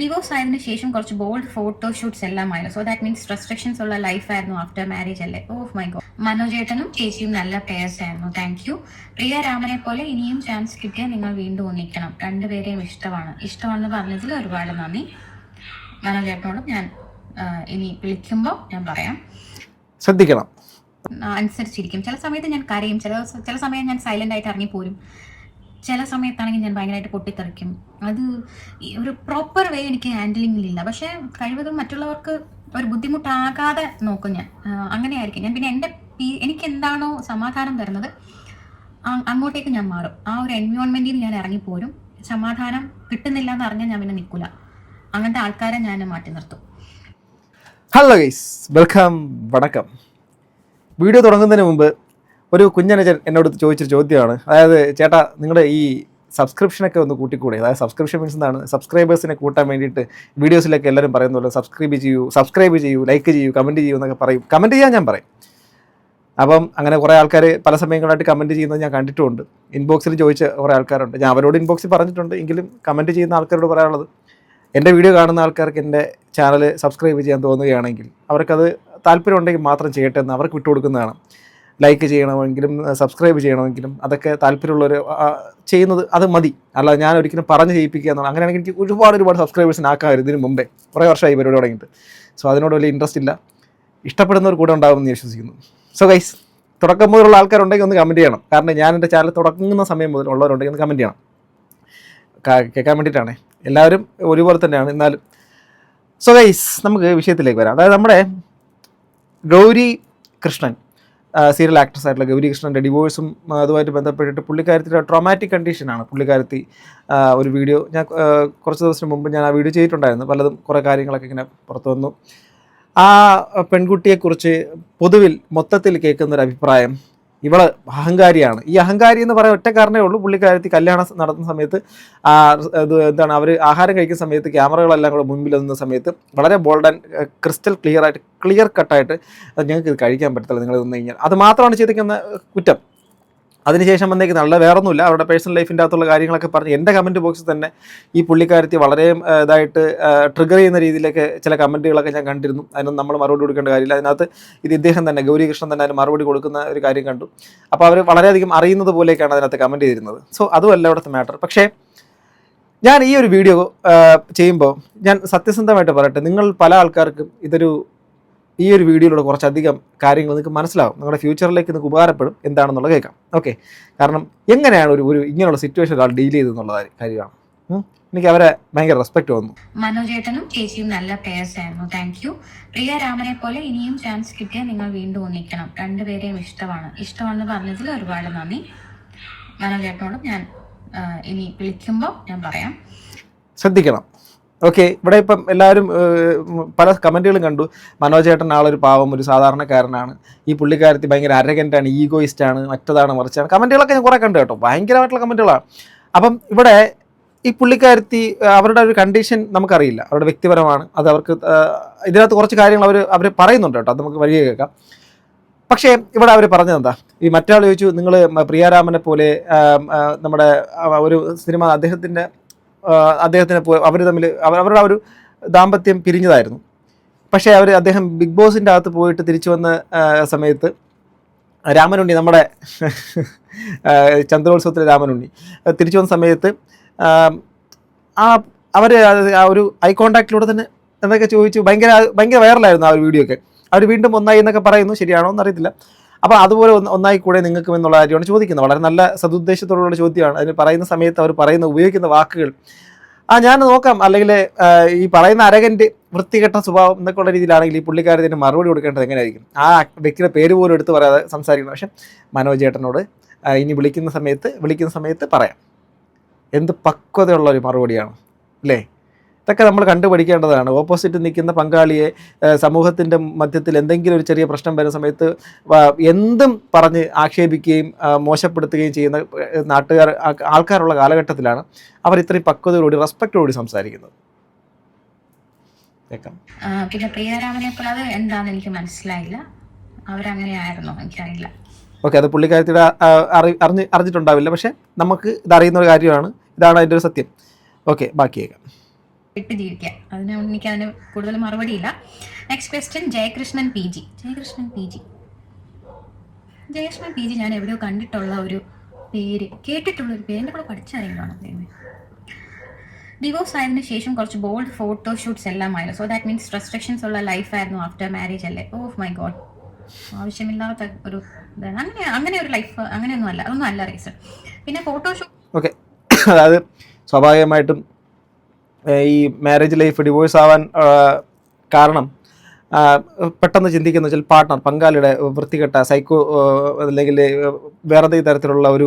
Divorce ആയതിനു ശേഷം കുറച്ച് ബോൾഡ് ഫോട്ടോഷൂട്ട്സ് എല്ലാം ആയിരുന്നു. സോ ദാറ്റ് മീൻസ് റെസ്ട്രിക്ഷൻസ് ഉള്ള ലൈഫ് ആയിരുന്നു ആഫ്റ്റർ മാരേജ് അല്ലേ. Oh my god. മനോജേട്ടനും ചേച്ചിയും നല്ല പേഴ്സ് ആയിരുന്നു. Thank you. പ്രിയ രാമനെ പോലെ ഇനിയും ചാൻസ് കിട്ടിയാൽ നിങ്ങൾ വീണ്ടും ഒന്നിക്കണം. രണ്ടുപേരെയും ഇഷ്ടമാണെന്ന് പറഞ്ഞതിൽ ഒരുപാട് നന്ദി. മനോജേട്ടനോടും ഞാൻ ഇനി വിളിക്കുമ്പോൾ ഞാൻ പറയാം, ശ്രദ്ധിക്കണം, അനുസരിച്ചിരിക്കും. ചില സമയത്ത് ഞാൻ കരയും, ചില സമയം ഞാൻ സൈലന്റ് ആയിട്ട് ഇറങ്ങിപ്പോരും, ചില സമയത്താണെങ്കിൽ ഞാൻ ഭയങ്കരമായിട്ട് പൊട്ടിത്തെറിക്കും. അത് ഒരു പ്രോപ്പർ വേ എനിക്ക് ഹാൻഡിലിങ്ങിലില്ല. പക്ഷേ കഴിവതും മറ്റുള്ളവർക്ക് ഒരു ബുദ്ധിമുട്ടാകാതെ നോക്കും ഞാൻ. അങ്ങനെയായിരിക്കും ഞാൻ. പിന്നെ എനിക്ക് എന്താണോ സമാധാനം തരുന്നത് അങ്ങോട്ടേക്ക് ഞാൻ മാറും. ആ ഒരു എൻവയോൺമെന്റിൽ ഞാൻ ഇറങ്ങിപ്പോരും. സമാധാനം കിട്ടുന്നില്ല എന്ന് അറിഞ്ഞാൽ ഞാൻ പിന്നെ നിൽക്കില്ല. അങ്ങനത്തെ ആൾക്കാരെ ഞാൻ മാറ്റി നിർത്തും. ഹലോ ഗൈസ്, വെൽക്കം, വണക്കം. വീഡിയോ തുടങ്ങുന്നതിന് മുമ്പ് ഒരു കുഞ്ഞനജൻ എന്നോട് ചോദിച്ചൊരു ചോദ്യമാണ്. അതായത്, ചേട്ടാ നിങ്ങളുടെ ഈ സബ്സ്ക്രിപ്ഷനൊക്കെ ഒന്ന് കൂട്ടിക്കൂടെ? അതായത് സബ്സ്ക്രിപ്ഷൻ മീൻസ് എന്താണ്? സബ്സ്ക്രൈബേഴ്സിനെ കൂട്ടാൻ വേണ്ടിയിട്ട് വീഡിയോസിലൊക്കെ എല്ലാവരും പറയുന്നുള്ളൂ, സബ്സ്ക്രൈബ് ചെയ്യൂ, ലൈക്ക് ചെയ്യൂ, കമൻറ്റ് ചെയ്യൂ എന്നൊക്കെ പറയും. കമൻറ്റ് ചെയ്യാൻ ഞാൻ പറയും. അപ്പം അങ്ങനെ കുറേ ആൾക്കാർ പല സമയങ്ങളായിട്ട് കമൻറ്റ് ചെയ്യുന്നത് ഞാൻ കണ്ടിട്ടുമുണ്ട്. ഇൻബോക്സിൽ ചോദിച്ച കുറേ ആൾക്കാരുണ്ട്. ഞാൻ അവരോട് ഇൻബോക്സിൽ പറഞ്ഞിട്ടുണ്ട്. എങ്കിലും കമൻറ്റ് ചെയ്യുന്ന ആൾക്കാരോട് പറയാനുള്ളത്, എൻ്റെ വീഡിയോ കാണുന്ന ആൾക്കാർക്ക് എൻ്റെ ചാനൽ സബ്സ്ക്രൈബ് ചെയ്യാൻ തോന്നുകയാണെങ്കിൽ അവർക്കത് താല്പര്യമുണ്ടെങ്കിൽ മാത്രം ചെയ്യട്ടെ എന്ന് അവർക്ക് വിട്ടുകൊടുക്കുന്നതാണ്. ലൈക്ക് ചെയ്യണമെങ്കിലും സബ്സ്ക്രൈബ് ചെയ്യണമെങ്കിലും അതൊക്കെ താല്പര്യമുള്ളവർ ചെയ്യുന്നത് അത് മതി. അല്ല ഞാൻ ഒരിക്കലും പറഞ്ഞ് ചെയ്യിപ്പിക്കുക എന്നാണ്. അങ്ങനെയാണെങ്കിൽ എനിക്ക് ഒരുപാട് സബ്സ്ക്രൈബേഴ്സിനാക്കാമായിരുന്നു ഇതിന് മുമ്പേ. കുറേ വർഷമായി പരിപാടി തുടങ്ങിയിട്ട്. സോ അതിനോട് വലിയ ഇൻട്രസ്റ്റ് ഇല്ല. ഇഷ്ടപ്പെടുന്നവർ കൂടെ ഉണ്ടാകുമെന്ന് ഞാൻ വിശ്വസിക്കുന്നു. സോ ഗൈസ്, തുടക്കം മുതലുള്ള ആൾക്കാരുണ്ടെങ്കിൽ ഒന്ന് കമൻറ്റ് ചെയ്യണം. കാരണം ഞാൻ എൻ്റെ ചാനൽ തുടങ്ങുന്ന സമയം മുതൽ ഉള്ളവരുണ്ടെങ്കിൽ ഒന്ന് കമൻറ്റ് ചെയ്യണം. കേൾക്കാൻ വേണ്ടിയിട്ടാണ്. എല്ലാവരും ഒരുപോലെ തന്നെയാണ് എന്നാലും. സോ ഗൈസ്, നമുക്ക് വിഷയത്തിലേക്ക് വരാം. അതായത് നമ്മുടെ ഗൗരി കൃഷ്ണൻ, സീരിയൽ ആക്ട്രസ് ആയിട്ടുള്ള ഗൗരി കൃഷ്ണൻ്റെ ഡിവോഴ്സും അതുമായിട്ട് ബന്ധപ്പെട്ടിട്ട് പുള്ളിക്കാരത്തിൻ്റെ ട്രോമാറ്റിക് കണ്ടീഷനാണ്. പുള്ളിക്കാരത്തി ഒരു വീഡിയോ ഞാൻ കുറച്ച് ദിവസം മുമ്പ് ഞാൻ ആ വീഡിയോ ചെയ്തിട്ടുണ്ടായിരുന്നു. പലതും കുറേ കാര്യങ്ങളൊക്കെ ഇങ്ങനെ പുറത്തു വന്നു. ആ പെൺകുട്ടിയെക്കുറിച്ച് പൊതുവിൽ മൊത്തത്തിൽ കേൾക്കുന്നൊരു അഭിപ്രായം, ഇവള് അഹങ്കാരിയാണ്. ഈ അഹങ്കാരി എന്ന് പറയാൻ ഒറ്റ കാരണമേ ഉള്ളൂ. പുള്ളിക്കാരത്തി കല്യാണം നടത്തുന്ന സമയത്ത് എന്താണ്, അവർ ആഹാരം കഴിക്കുന്ന സമയത്ത് ക്യാമറകളെല്ലാം കൂടെ മുൻപിൽ നിന്ന സമയത്ത് വളരെ ബോൾഡ് ആൻഡ് ക്ലിയർ കട്ടായിട്ട് ഞങ്ങൾക്ക് ഇത് കഴിക്കാൻ പറ്റത്തില്ല, നിങ്ങൾ നിന്ന് കഴിഞ്ഞാൽ, അത് മാത്രമാണ് ചെയ്തിരിക്കുന്ന കുറ്റം. അതിനുശേഷം വന്നേക്ക് നല്ല വേറൊന്നുമില്ല. അവരുടെ പേഴ്സണൽ ലൈഫിൻ്റെ അകത്തുള്ള കാര്യങ്ങളൊക്കെ പറഞ്ഞ് എൻ്റെ കമൻറ്റ് ബോക്സിൽ തന്നെ ഈ പുള്ളിക്കാരത്തി വളരെ ഇതായിട്ട് ട്രിഗർ ചെയ്യുന്ന രീതിയിലൊക്കെ ചില കമൻറ്റുകളൊക്കെ ഞാൻ കണ്ടിരുന്നു. അതിനൊന്നും നമ്മൾ മറുപടി കൊടുക്കേണ്ട കാര്യമില്ല. അതിനകത്ത് ഇത് ഇദ്ദേഹം തന്നെ, ഗൗരി കൃഷ്ണൻ തന്നെ അതിന് മറുപടി കൊടുക്കുന്ന ഒരു കാര്യം കണ്ടു. അപ്പോൾ അവർ വളരെയധികം അറിയുന്നത് പോലെയൊക്കെയാണ് അതിനകത്ത് കമൻറ്റ് ചെയ്തിരുന്നത്. സോ അതുമല്ല ഇവിടുത്തെ മാറ്റർ. പക്ഷേ ഞാൻ ഈ ഒരു വീഡിയോ ചെയ്യുമ്പോൾ ഞാൻ സത്യസന്ധമായിട്ട് പറയട്ടെ, നിങ്ങൾ പല ആൾക്കാർക്കും ഈ ഒരു വീഡിയോയിലൂടെ കുറച്ചധികം കാര്യങ്ങൾ നിങ്ങൾക്ക് മനസ്സിലാവും. നിങ്ങളുടെ ഫ്യൂച്ചറിലേക്ക് നിങ്ങൾക്ക് ഉപകാരപ്പെടും എന്താണെന്നുള്ളത് കേൾക്കാം. ഓക്കെ, കാരണം എങ്ങനെയാണ് ഒരു ഇങ്ങനെയുള്ള സിറ്റുവേഷൻ ഒരാൾ ഡീൽ ചെയ്തെന്നുള്ള കാര്യമാണ്. എനിക്ക് അവരെ ഭയങ്കര റെസ്പെക്ട് തോന്നുന്നു. മനോജേട്ടനും ചേച്ചിയും നല്ല പേഴ്സ് ആയിരുന്നു. Thank you. പ്രിയ രാമനെ പോലെ ഇനിയും ചാൻസ് കിട്ടിയാൽ നിങ്ങൾ വീണ്ടും ഒന്നിക്കണം. രണ്ടുപേരെയും ഇഷ്ടമാണെന്ന് പറഞ്ഞതിൽ ഒരുപാട് നന്ദി. മനോജേട്ടനോടും ഞാൻ ഇനി വിളിക്കുമ്പോൾ ഞാൻ പറയാം, ശ്രദ്ധിക്കണം. ഓക്കെ, ഇവിടെ ഇപ്പം എല്ലാവരും പല കമൻറ്റുകളും കണ്ടു. മനോജേട്ടൻ ആളൊരു പാവം, ഒരു സാധാരണക്കാരനാണ്, ഈ പുള്ളിക്കാരത്തി ഭയങ്കര അരഗൻ്റാണ്, ഈഗോയിസ്റ്റാണ്, മറ്റതാണ് മറിച്ചാണ്. കമൻറ്റുകളൊക്കെ ഞാൻ കുറേ കണ്ടു കേട്ടോ, ഭയങ്കരമായിട്ടുള്ള കമൻറ്റുകളാണ്. അപ്പം ഇവിടെ ഈ പുള്ളിക്കാരത്തി അവരുടെ ഒരു കണ്ടീഷൻ നമുക്കറിയില്ല, അവരുടെ വ്യക്തിപരമാണ് അത്. അവർക്ക് ഇതിനകത്ത് കുറച്ച് കാര്യങ്ങൾ അവർ പറയുന്നുണ്ട് കേട്ടോ, അത് നമുക്ക് വഴിയെ കേൾക്കാം. പക്ഷേ ഇവിടെ അവർ പറഞ്ഞത് എന്താ, ഈ മറ്റാൾ ചോദിച്ചു, നിങ്ങൾ പ്രിയാരാമനെ പോലെ നമ്മുടെ ഒരു സിനിമ അദ്ദേഹത്തിന് അവർ തമ്മിൽ അവരുടെ ഒരു ദാമ്പത്യം പിരിഞ്ഞതായിരുന്നു. പക്ഷേ അദ്ദേഹം ബിഗ് ബോസിൻ്റെ അകത്ത് പോയിട്ട് തിരിച്ചു വന്ന സമയത്ത് രാമനുണ്ണി, നമ്മുടെ ചന്ദ്രോത്സവത്തിലെ രാമനുണ്ണി തിരിച്ചു വന്ന സമയത്ത് അവർ ആ ഒരു ഐ കോണ്ടാക്റ്റിലൂടെ തന്നെ എന്നൊക്കെ ചോദിച്ചു, ഭയങ്കര വൈറലായിരുന്നു ആ ഒരു വീഡിയോ ഒക്കെ. അവർ വീണ്ടും ഒന്നായി എന്നൊക്കെ പറയുന്നു, ശരിയാണോ എന്നറിയത്തില്ല. അപ്പോൾ അതുപോലെ ഒന്നായി കൂടെ നിങ്ങൾക്കും എന്നുള്ള കാര്യമാണ് ചോദിക്കുന്നത്. വളരെ നല്ല സതുദ്ദേശത്തോടുള്ള ചോദ്യമാണ്. അതിന് പറയുന്ന സമയത്ത് അവർ ഉപയോഗിക്കുന്ന വാക്കുകൾ ഞാൻ നോക്കാം, അല്ലെങ്കിൽ ഈ പറയുന്ന അരകൻ്റെ വൃത്തികെട്ട സ്വഭാവം എന്നൊക്കെ ഉള്ള രീതിയിലാണെങ്കിൽ ഈ പുള്ളിക്കാരത്തിന് മറുപടി കൊടുക്കേണ്ടത് എങ്ങനെയായിരിക്കും? ആ വ്യക്തിയുടെ പേര് പോലും എടുത്ത് പറയാതെ സംസാരിക്കണം. പക്ഷെ മനോജ് ചേട്ടനോട് ഇനി വിളിക്കുന്ന സമയത്ത് പറയാം. എന്ത് പക്വതയുള്ളൊരു മറുപടിയാണ് അല്ലേ? ഇതൊക്കെ നമ്മൾ കണ്ടുപഠിക്കേണ്ടതാണ്. ഓപ്പോസിറ്റ് നിൽക്കുന്ന പങ്കാളിയെ സമൂഹത്തിൻ്റെ മധ്യത്തിൽ എന്തെങ്കിലും ഒരു ചെറിയ പ്രശ്നം വരുന്ന സമയത്ത് എന്തും പറഞ്ഞ് ആക്ഷേപിക്കുകയും മോശപ്പെടുത്തുകയും ചെയ്യുന്ന ആൾക്കാരുള്ള കാലഘട്ടത്തിലാണ് അവർ ഇത്രയും പക്വതയോടുകൂടി റെസ്പെക്റ്റോടുകൂടി സംസാരിക്കുന്നത്. പിന്നെ പ്രിയരാമനെ പോലെ അത് എന്താണെന്ന് എനിക്ക് മനസ്സിലായില്ല. അവരങ്ങനെയായിരുന്നോ എനിക്കറിയില്ല. ഓക്കെ, അത് പുള്ളിക്കാരത്തിയുടെ അറിഞ്ഞിട്ടുണ്ടാവില്ല. പക്ഷെ നമുക്ക് ഇതറിയുന്ന ഒരു കാര്യമാണ്. ഇതാണ് അതിൻ്റെ ഒരു സത്യം. ഓക്കെ, ബാക്കി കേൾക്കാം. വിട്ട് ജീവിക്കുക. എനിക്കതിന് കൂടുതൽ മറുപടിയില്ല. Next question Jayakrishnan P G. Jayakrishnan P G ഞാൻ എവിടെയോ കണ്ടിട്ടുള്ള ഒരു പേര്, കേട്ടിട്ടുള്ള ഒരു പേര്. എൻ്റെ കൂടെ പഠിച്ചറിയുന്നതാണ് പേര്. ഡിവോഴ്സ് ആയതിനു ശേഷം കുറച്ച് ബോൾഡ് ഫോട്ടോഷൂട്ട്സ് എല്ലാം ആയിരുന്നു. സോ ദാറ്റ് മീൻസ് റെസ്ട്രിക്ഷൻസ് ഉള്ള ലൈഫായിരുന്നു ആഫ്റ്റർ മാരേജ് അല്ലേ? ഓഫ് മൈ ഗോഡ്, ആവശ്യമില്ലാത്ത ഒരു അങ്ങനെ ഒരു ലൈഫ് അങ്ങനെയൊന്നും അല്ല, അതൊന്നും അല്ല റീസൺ. പിന്നെ ഫോട്ടോഷൂട്ട് ഓക്കെ, അതായത് സ്വാഭാവികമായിട്ടും ഈ മാരേജ് ലൈഫ് ഡിവോഴ്സ് ആവാൻ കാരണം പെട്ടെന്ന് ചിന്തിക്കുന്ന വെച്ചാൽ പാർട്ട്ണർ, പങ്കാളിയുടെ വൃത്തികെട്ട സൈക്കോ അല്ലെങ്കിൽ വേറെ എന്തെങ്കിലും തരത്തിലുള്ള ഒരു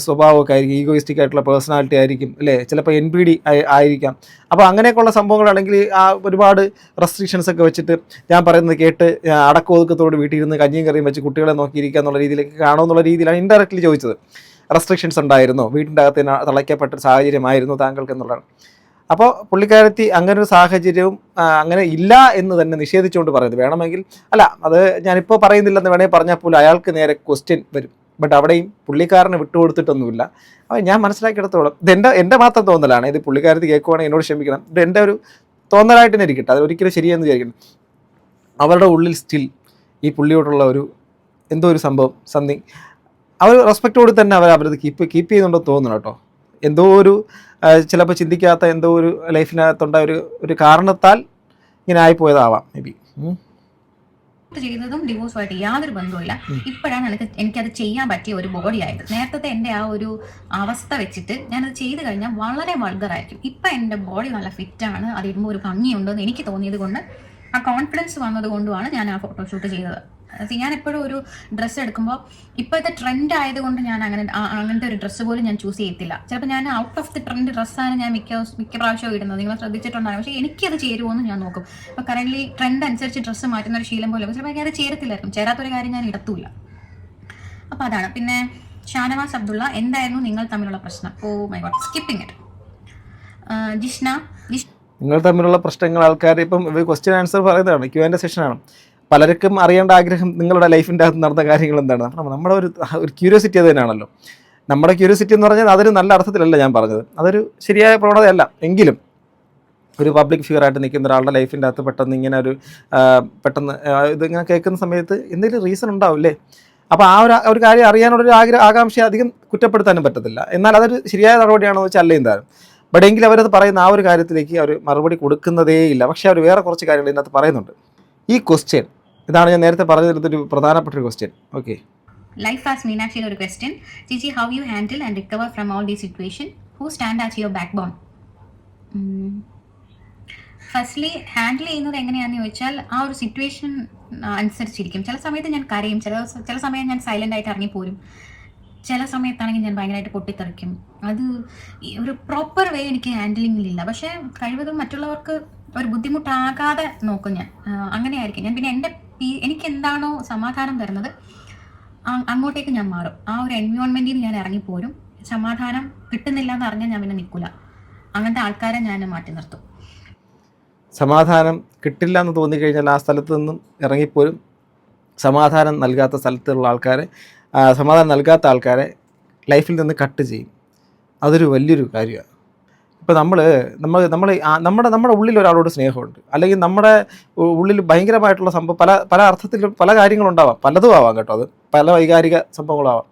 സ്വഭാവമൊക്കെ ആയിരിക്കും, ഈഗോയിസ്റ്റിക് ആയിട്ടുള്ള പേഴ്സണാലിറ്റി ആയിരിക്കും അല്ലേ, ചിലപ്പോൾ NPD ആയിരിക്കാം. അപ്പോൾ അങ്ങനെയൊക്കെയുള്ള സംഭവങ്ങളാണെങ്കിൽ ആ ഒരുപാട് റെസ്ട്രിക്ഷൻസ് ഒക്കെ വെച്ചിട്ട് ഞാൻ പറയുന്നത് കേട്ട് അടക്കമൊതുക്കത്തോട് വീട്ടിൽ ഇരുന്ന് കഞ്ഞിയും കറിയും വെച്ച് കുട്ടികളെ നോക്കിയിരിക്കുക എന്നുള്ള രീതിയിലേക്ക് കാണുമെന്നുള്ള രീതിയിലാണ് ഇൻഡയറക്റ്റ്ലി ചോദിച്ചത്. റെസ്ട്രിക്ഷൻസ് ഉണ്ടായിരുന്നോ, വീട്ടിൻ്റെ അകത്ത് തളയ്ക്കപ്പെട്ട സാഹചര്യമായിരുന്നു താങ്കൾക്ക് എന്നുള്ളതാണ്. അപ്പോൾ പുള്ളിക്കാരത്തി അങ്ങനെ ഒരു സാഹചര്യവും അങ്ങനെ ഇല്ല എന്ന് തന്നെ നിഷേധിച്ചുകൊണ്ട് പറയുന്നത്. വേണമെങ്കിൽ അല്ല, അത് ഞാനിപ്പോൾ പറയുന്നില്ലെന്ന് വേണമെങ്കിൽ പറഞ്ഞാൽ പോലും അയാൾക്ക് നേരെ ക്വസ്റ്റ്യൻ വരും. ബട്ട് അവിടെയും പുള്ളിക്കാരനെ വിട്ടുകൊടുത്തിട്ടൊന്നുമില്ല. അപ്പോൾ ഞാൻ മനസ്സിലാക്കിയെടുത്തോളം ഇത് എൻ്റെ മാത്രം തോന്നലാണ്. ഇത് പുള്ളിക്കാരത്തി കേൾക്കുവാണെങ്കിൽ എന്നോട് ക്ഷമിക്കണം. ഇത് എൻ്റെ ഒരു തോന്നലായിട്ട് തന്നെ ഇരിക്കട്ടെ, അത് ഒരിക്കലും ശരിയെന്ന് വിചാരിക്കണം. അവരുടെ ഉള്ളിൽ സ്റ്റിൽ ഈ പുള്ളിയോടുള്ള ഒരു എന്തോ ഒരു സംഭവം, സംതിങ്, അവർ റെസ്പെക്റ്റോട് തന്നെ അവരത് കീപ്പ് ചെയ്യുന്നുണ്ടോ തോന്നുന്നു കേട്ടോ. എന്തോ ഒരു ചിലപ്പോൾ ചിന്തിക്കാത്ത എന്തോ ഒരു ലൈഫിനകത്തുണ്ടായ ഒരു കാരണത്താൽ ഇങ്ങനെ ആയിപ്പോയതാവാം മേ ബി. ചെയ്തതും ഡിവോഴ്സുമായിട്ട് യാതൊരു ബന്ധവുമില്ല. ഇപ്പോഴാണ് എനിക്കത് ചെയ്യാൻ പറ്റിയ ഒരു ബോഡി ആയത്. നേരത്തെ എൻ്റെ ആ ഒരു അവസ്ഥ വെച്ചിട്ട് ഞാനത് ചെയ്ത് കഴിഞ്ഞാൽ വളരെ വൾഗറായിരിക്കും. ഇപ്പം എൻ്റെ ബോഡി നല്ല ഫിറ്റാണ്, അതിടുമ്പോൾ ഒരു ഭംഗിയുണ്ടെന്ന് എനിക്ക് തോന്നിയത് കൊണ്ട്, ആ കോൺഫിഡൻസ് വന്നത് കൊണ്ടുമാണ് ഞാൻ ആ ഫോട്ടോഷൂട്ട് ചെയ്തത്. ഞാൻ എപ്പോഴും ഒരു ഡ്രസ്സ് എടുക്കുമ്പോൾ ഇപ്പോഴത്തെ ട്രെൻഡ് ആയതുകൊണ്ട് ഞാൻ അങ്ങനത്തെ ഒരു ഡ്രസ്സ് പോലും ഞാൻ ചൂസ് ചെയ്യത്തില്ല. ചിലപ്പോൾ ഞാൻ ഔട്ട് ഓഫ് ദി ട്രെൻഡ് ഡ്രസ്സാണ് ഞാൻ മിക്ക പ്രാവശ്യവും ഇടുന്നത്, നിങ്ങൾ ശ്രദ്ധിച്ചിട്ടുണ്ടാകും. പക്ഷേ എനിക്കത് ചേരുമോയെന്ന് ഞാൻ നോക്കും. ഇപ്പോൾ കറൻറ്റ്ലി ട്രെൻഡ് അനുസരിച്ച് ഡ്രസ്സ് മാറ്റുന്ന ഒരു ശീലം പോലെ ചിലപ്പോൾ എനിക്കത് ചേരത്തില്ലായിരിക്കും. ചേരാത്തൊരു കാര്യം ഞാൻ ഇടത്തൂല്ല. അപ്പോൾ അതാണ്. പിന്നെ ഷാനവാസ് അബ്ദുള്ള, എന്തായിരുന്നു നിങ്ങൾ തമ്മിലുള്ള പ്രശ്നം? Oh my god, skipping it. Jishna, നിങ്ങൾ തമ്മിലുള്ള പ്രശ്നങ്ങൾ ആൾക്കാർ ഇപ്പം ക്വസ്റ്റ്യൻ ആൻസർ പറയുന്നതാണ്, Q&A സെഷനാണ്. പലർക്കും അറിയേണ്ട ആഗ്രഹം നിങ്ങളുടെ ലൈഫിൻ്റെ അകത്ത് നടന്ന കാര്യങ്ങൾ എന്താണ്. നമ്മുടെ ഒരു ക്യൂരിയോസിറ്റി അത് തന്നെയാണല്ലോ. നമ്മുടെ ക്യൂരിയോസിറ്റി എന്ന് പറഞ്ഞാൽ അതൊരു നല്ല അർത്ഥത്തിലല്ല ഞാൻ പറഞ്ഞത്, അതൊരു ശരിയായ പ്രവണതയല്ല. എങ്കിലും ഒരു പബ്ലിക് ഫിഗറായിട്ട് നിൽക്കുന്ന ഒരാളുടെ ലൈഫിൻ്റെ അകത്ത് പെട്ടെന്ന് ഇങ്ങനെ പെട്ടെന്ന് ഇതിങ്ങനെ കേൾക്കുന്ന സമയത്ത് എന്തെങ്കിലും റീസൺ ഉണ്ടാവില്ലേ? അപ്പോൾ ആ ഒരു കാര്യം അറിയാനുള്ളൊരു ആകാംക്ഷ അധികം കുറ്റപ്പെടുത്താനും പറ്റത്തില്ല. എന്നാൽ അതൊരു ശരിയായ നടപടിയാണെന്ന് വെച്ചാൽ അല്ലേ എന്തായാലും. ബട്ട് എങ്കിലും അവരത് പറയുന്ന ആ ഒരു കാര്യത്തിലേക്ക് അവർ മറുപടി കൊടുക്കുന്നതേ ഇല്ല. പക്ഷേ അവർ വേറെ കുറച്ച് കാര്യങ്ങൾ ഇതിനകത്ത് പറയുന്നുണ്ട്. ഈ ക്വസ്റ്റ്യൻ ഇതാണ് ഞാൻ നേരത്തെ പറഞ്ഞതിലൊരു പ്രധാനപ്പെട്ട ഒരു ക്വസ്റ്റ്യൻ. ഓക്കെ, ലൈഫ് ആസ് മീനാക്ഷിയുടെ ഒരു question. Jiji, how you handle and recover from all these situation? Who stand as your backbone? Firstly handle ചെയ്യുന്നത് എങ്ങനെയാണെന്ന് ചോദിച്ചാൽ ആ ഒരു സിറ്റുവേഷൻ അനുസരിച്ചിരിക്കും. ചില സമയത്ത് ഞാൻ കരയും, ചില സമയം ഞാൻ സൈലൻ്റ് ആയിട്ട് ഇറങ്ങിപ്പോരും, ചില സമയത്താണെങ്കിൽ ഞാൻ ഭയങ്കരമായിട്ട് പൊട്ടിത്തെറിക്കും. അത് ഒരു പ്രോപ്പർ വേ എനിക്ക് ഹാൻഡിലിങ്ങിലില്ല. പക്ഷേ കഴിവതും മറ്റുള്ളവർക്ക് ഒരു ബുദ്ധിമുട്ടാകാതെ നോക്കും ഞാൻ. അങ്ങനെയായിരിക്കും ഞാൻ. പിന്നെ എനിക്ക് എന്താണോ സമാധാനം തരുന്നത് അങ്ങോട്ടേക്ക് ഞാൻ മാറും. ആ ഒരു എൻവയോൺമെൻറ്റിൽ നിന്ന് ഞാൻ ഇറങ്ങിപ്പോരും. സമാധാനം കിട്ടുന്നില്ല എന്ന് അറിഞ്ഞാൽ ഞാൻ പിന്നെ നിൽക്കില്ല. അങ്ങനത്തെ ആൾക്കാരെ ഞാൻ മാറ്റി നിർത്തും. സമാധാനം കിട്ടില്ല എന്ന് തോന്നിക്കഴിഞ്ഞാൽ ആ സ്ഥലത്ത് നിന്നും ഇറങ്ങിപ്പോരും. സമാധാനം നൽകാത്ത സ്ഥലത്തുള്ള ആൾക്കാരെ, സമാധാനം നൽകാത്ത ആൾക്കാരെ ലൈഫിൽ നിന്ന് കട്ട് ചെയ്യും. അതൊരു വലിയൊരു കാര്യമാണ്. ഇപ്പോൾ നമ്മുടെ ഉള്ളിൽ ഒരാളോട് സ്നേഹമുണ്ട്, അല്ലെങ്കിൽ നമ്മുടെ ഉള്ളിൽ ഭയങ്കരമായിട്ടുള്ള സംഭവം പല അർത്ഥത്തിലും പല കാര്യങ്ങളുണ്ടാവാം, പലതും ആവാം കേട്ടോ, അത് പല വൈകാരിക സംഭവങ്ങളാവാം.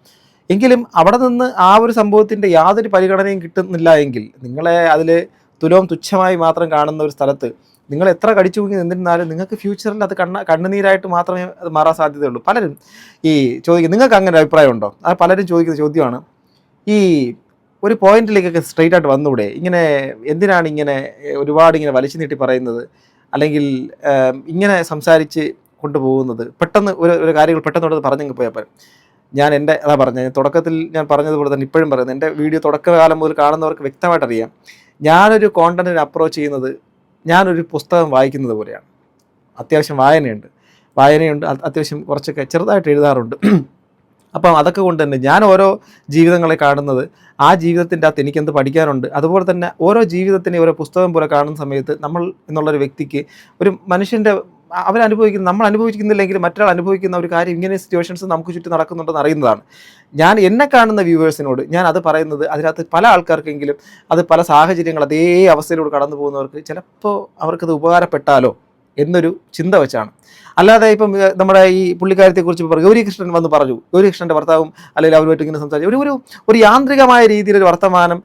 എങ്കിലും അവിടെ നിന്ന് ആ ഒരു സംഭവത്തിൻ്റെ യാതൊരു പരിഗണനയും കിട്ടുന്നില്ല എങ്കിൽ, നിങ്ങളെ അതിൽ തുച്ഛമായി മാത്രം കാണുന്ന ഒരു സ്ഥലത്ത് നിങ്ങൾ എത്ര കടിച്ചു തൂങ്ങി നിന്നിരുന്നാലും നിങ്ങൾക്ക് ഫ്യൂച്ചറിൽ അത് കണ്ണുനീരായിട്ട് മാത്രമേ അത് മാറാൻ സാധ്യതയുള്ളൂ. പലരും ഈ ചോദിക്കും, നിങ്ങൾക്ക് അങ്ങനെ അഭിപ്രായമുണ്ടോ? അത് പലരും ചോദിക്കുന്ന ചോദ്യമാണ്. ഈ ഒരു പോയിന്റിലേക്കൊക്കെ സ്ട്രെയിറ്റ് ആയിട്ട് വന്നുകൂടെ? ഇങ്ങനെ എന്തിനാണ് ഇങ്ങനെ ഒരുപാട് ഇങ്ങനെ വലിച്ചു നീട്ടി പറയുന്നത്, അല്ലെങ്കിൽ ഇങ്ങനെ സംസാരിച്ച് കൊണ്ടുപോകുന്നത്? പെട്ടെന്ന് ഒരു കാര്യങ്ങൾ പെട്ടെന്ന് പറഞ്ഞങ്ങ് പോയപ്പോൾ അതാ പറഞ്ഞത്, തുടക്കത്തിൽ ഞാൻ പറഞ്ഞതുപോലെ തന്നെ ഇപ്പോഴും പറയുന്നത്, എൻ്റെ വീഡിയോ തുടക്കകാലം മുതൽ കാണുന്നവർക്ക് വ്യക്തമായിട്ട് അറിയാം, ഞാനൊരു കോണ്ടന്റിനെ അപ്രോച്ച് ചെയ്യുന്നത് ഞാനൊരു പുസ്തകം വായിക്കുന്നത് പോലെയാണ്. അത്യാവശ്യം വായനയുണ്ട്, അത്യാവശ്യം കുറച്ചൊക്കെ ചെറുതായിട്ട് എഴുതാറുണ്ട്. അപ്പം അതൊക്കെ കൊണ്ട് തന്നെ ഞാൻ ഓരോ ജീവിതങ്ങളെ കാണുന്നത് ആ ജീവിതത്തിൻ്റെ അകത്ത് എനിക്കെന്ത് പഠിക്കാനുണ്ട്, അതുപോലെ തന്നെ ഓരോ ജീവിതത്തിനെ ഓരോ പുസ്തകം പോലെ കാണുന്ന സമയത്ത് നമ്മൾ എന്നുള്ളൊരു വ്യക്തിക്ക് ഒരു മനുഷ്യൻ്റെ നമ്മൾ അനുഭവിക്കുന്നില്ലെങ്കിൽ മറ്റൊരാൾ അനുഭവിക്കുന്ന ഒരു കാര്യം ഇങ്ങനെ സിറ്റുവേഷൻസ് നമുക്ക് ചുറ്റും നടക്കുന്നുണ്ടെന്ന് അറിയുന്നതാണ്. ഞാൻ എന്നെ കാണുന്ന വ്യൂവേഴ്സിനോട് ഞാൻ അത് പറയുന്നത്, അതിനകത്ത് പല ആൾക്കാർക്കെങ്കിലും അത് പല സാഹചര്യങ്ങൾ അതേ അവസ്ഥയിലൂടെ കടന്നു പോകുന്നവർക്ക് ചിലപ്പോൾ അവർക്കത് ഉപകാരപ്പെട്ടാലോ എന്നൊരു ചിന്ത വെച്ചാണ്. അല്ലാതെ ഇപ്പം നമ്മുടെ ഈ പുള്ളിക്കാരത്തെക്കുറിച്ച് ഗൗരികൃഷ്ണൻ വന്ന് പറഞ്ഞു, ഗൗരികൃഷ്ണൻ്റെ ഭർത്താവും അല്ലെങ്കിൽ അവരുമായിട്ട് ഇങ്ങനെ സംസാരിച്ചു ഒരു യാന്ത്രികമായ രീതിയിലൊരു വർത്തമാനം